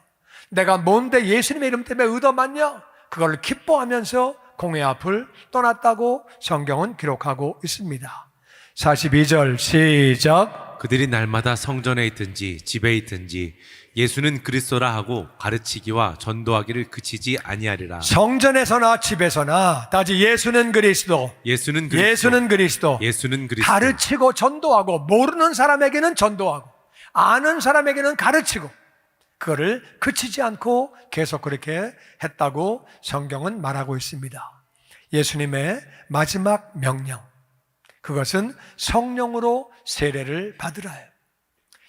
내가 뭔데 예수님의 이름 때문에 얻어맞냐? 그걸 기뻐하면서 공회 앞을 떠났다고 성경은 기록하고 있습니다. 42절 시작. 그들이 날마다 성전에 있든지 집에 있든지 예수는 그리스도라 하고 가르치기와 전도하기를 그치지 아니하리라. 성전에서나 집에서나 다시 예수는 그리스도, 예수는 그리스도, 예수는 그리스도, 예수는 그리스도. 가르치고 전도하고 모르는 사람에게는 전도하고 아는 사람에게는 가르치고 그거를 그치지 않고 계속 그렇게 했다고 성경은 말하고 있습니다. 예수님의 마지막 명령, 그것은 성령으로 세례를 받으라요.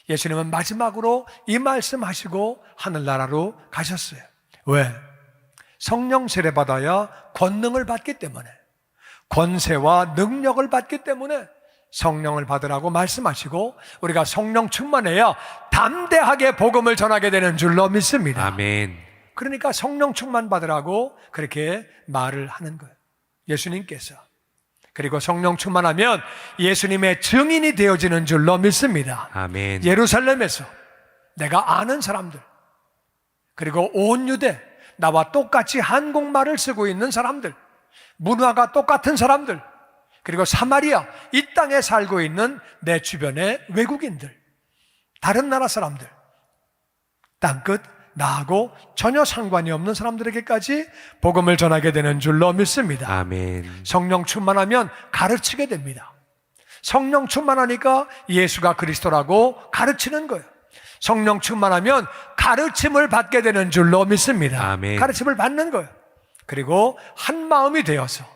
예수님은 마지막으로 이 말씀하시고 하늘나라로 가셨어요. 왜? 성령 세례 받아야 권능을 받기 때문에, 권세와 능력을 받기 때문에 성령을 받으라고 말씀하시고 우리가 성령 충만해야 담대하게 복음을 전하게 되는 줄로 믿습니다. 아멘. 그러니까 성령 충만 받으라고 그렇게 말을 하는 거예요, 예수님께서. 그리고 성령 충만하면 예수님의 증인이 되어지는 줄로 믿습니다. 아멘. 예루살렘에서 내가 아는 사람들, 그리고 온 유대, 나와 똑같이 한국말을 쓰고 있는 사람들, 문화가 똑같은 사람들, 그리고 사마리아, 이 땅에 살고 있는 내 주변의 외국인들, 다른 나라 사람들, 땅끝 나하고 전혀 상관이 없는 사람들에게까지 복음을 전하게 되는 줄로 믿습니다. 아멘. 성령 충만하면 가르치게 됩니다. 성령 충만하니까 예수가 그리스도라고 가르치는 거예요. 성령 충만하면 가르침을 받게 되는 줄로 믿습니다. 아멘. 가르침을 받는 거예요. 그리고 한 마음이 되어서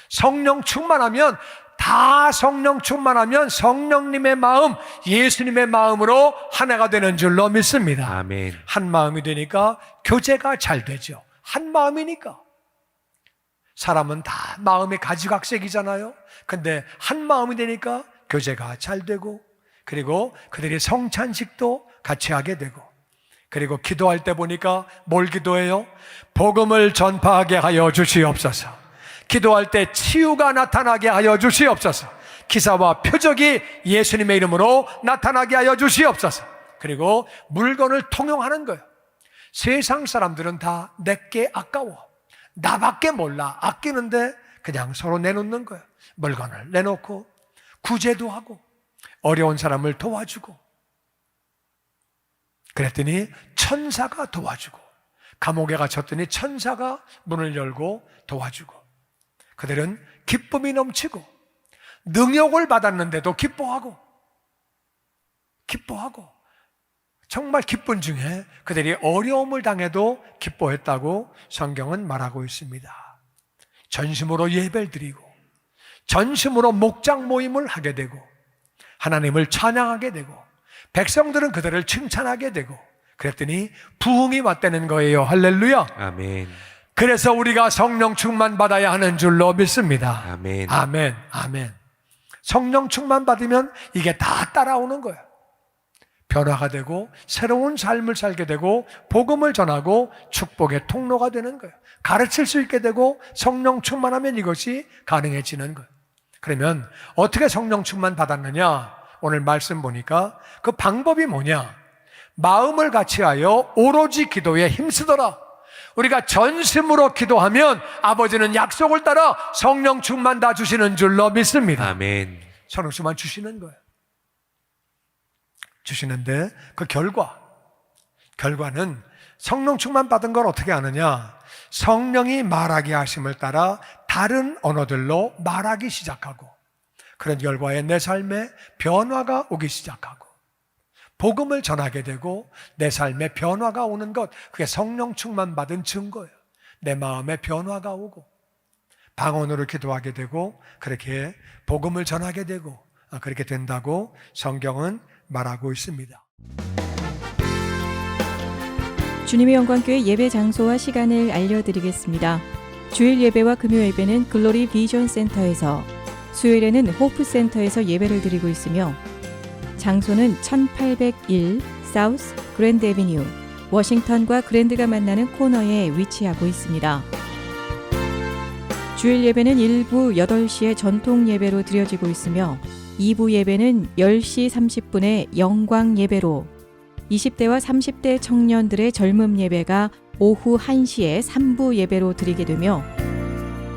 성령 충만하면, 다 성령 충만하면 성령님의 마음, 예수님의 마음으로 하나가 되는 줄로 믿습니다. 아멘. 한 마음이 되니까 교제가 잘 되죠. 한 마음이니까. 사람은 다 마음이 가지각색이잖아요. 근데 한 마음이 되니까 교제가 잘 되고, 그리고 그들이 성찬식도 같이 하게 되고, 그리고 기도할 때 보니까 뭘 기도해요? 복음을 전파하게 하여 주시옵소서. 기도할 때 치유가 나타나게 하여 주시옵소서. 기사와 표적이 예수님의 이름으로 나타나게 하여 주시옵소서. 그리고 물건을 통용하는 거예요. 세상 사람들은 다 내게 아까워, 나밖에 몰라, 아끼는데 그냥 서로 내놓는 거예요. 물건을 내놓고 구제도 하고 어려운 사람을 도와주고, 그랬더니 천사가 도와주고, 감옥에 갇혔더니 천사가 문을 열고 도와주고, 그들은 기쁨이 넘치고 능욕을 받았는데도 기뻐하고 정말 기쁜 중에 그들이 어려움을 당해도 기뻐했다고 성경은 말하고 있습니다. 전심으로 예배를 드리고 전심으로 목장 모임을 하게 되고 하나님을 찬양하게 되고 백성들은 그들을 칭찬하게 되고, 그랬더니 부흥이 왔다는 거예요. 할렐루야. 아멘. 그래서 우리가 성령 충만 받아야 하는 줄로 믿습니다. 아멘. 아멘. 아멘. 성령 충만 받으면 이게 다 따라오는 거예요. 변화가 되고 새로운 삶을 살게 되고 복음을 전하고 축복의 통로가 되는 거예요. 가르칠 수 있게 되고 성령 충만하면 이것이 가능해지는 거예요. 그러면 어떻게 성령 충만 받았느냐? 오늘 말씀 보니까 그 방법이 뭐냐? 마음을 같이하여 오로지 기도에 힘쓰더라. 우리가 전심으로 기도하면 아버지는 약속을 따라 성령 충만 다 주시는 줄로 믿습니다. 아멘. 성령 충만 주시는 거예요. 주시는데 그 결과는 성령 충만 받은 걸 어떻게 아느냐? 성령이 말하게 하심을 따라 다른 언어들로 말하기 시작하고, 그런 결과에 내 삶에 변화가 오기 시작하고, 복음을 전하게 되고 내 삶에 변화가 오는 것, 그게 성령 충만 받은 증거예요. 내 마음에 변화가 오고 방언으로 기도하게 되고 그렇게 복음을 전하게 되고 그렇게 된다고 성경은 말하고 있습니다. 주님의 영광교회 예배 장소와 시간을 알려드리겠습니다. 주일 예배와 금요 예배는 글로리 비전 센터에서, 수요일에는 호프 센터에서 예배를 드리고 있으며 장소는 1801 사우스 그랜드 애비뉴 워싱턴과 그랜드가 만나는 코너에 위치하고 있습니다. 주일 예배는 1부 8시에 전통 예배로 드려지고 있으며 2부 예배는 10시 30분에 영광 예배로, 20대와 30대 청년들의 젊음 예배가 오후 1시에 3부 예배로 드리게 되며,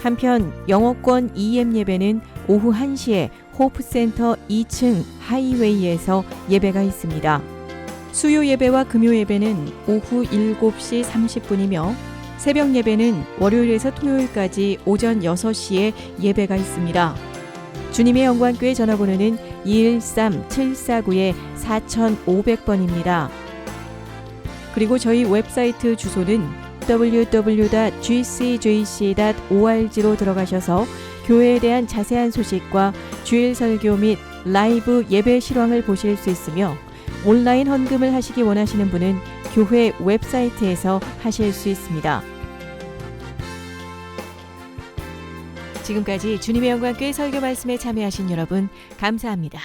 한편 영어권 EM 예배는 오후 1시에 호프센터 2층 하이웨이에서 예배가 있습니다. 수요 예배와 금요 예배는 오후 7시 30분이며 새벽 예배는 월요일에서 토요일까지 오전 6시에 예배가 있습니다. 주님의 영광교회 전화번호는 213-749-4500번입니다. 그리고 저희 웹사이트 주소는 www.gcjc.org로 들어가셔서 교회에 대한 자세한 소식과 주일 설교 및 라이브 예배 실황을 보실 수 있으며, 온라인 헌금을 하시기 원하시는 분은 교회 웹사이트에서 하실 수 있습니다. 지금까지 주님의 영광교회 설교 말씀에 참여하신 여러분 감사합니다.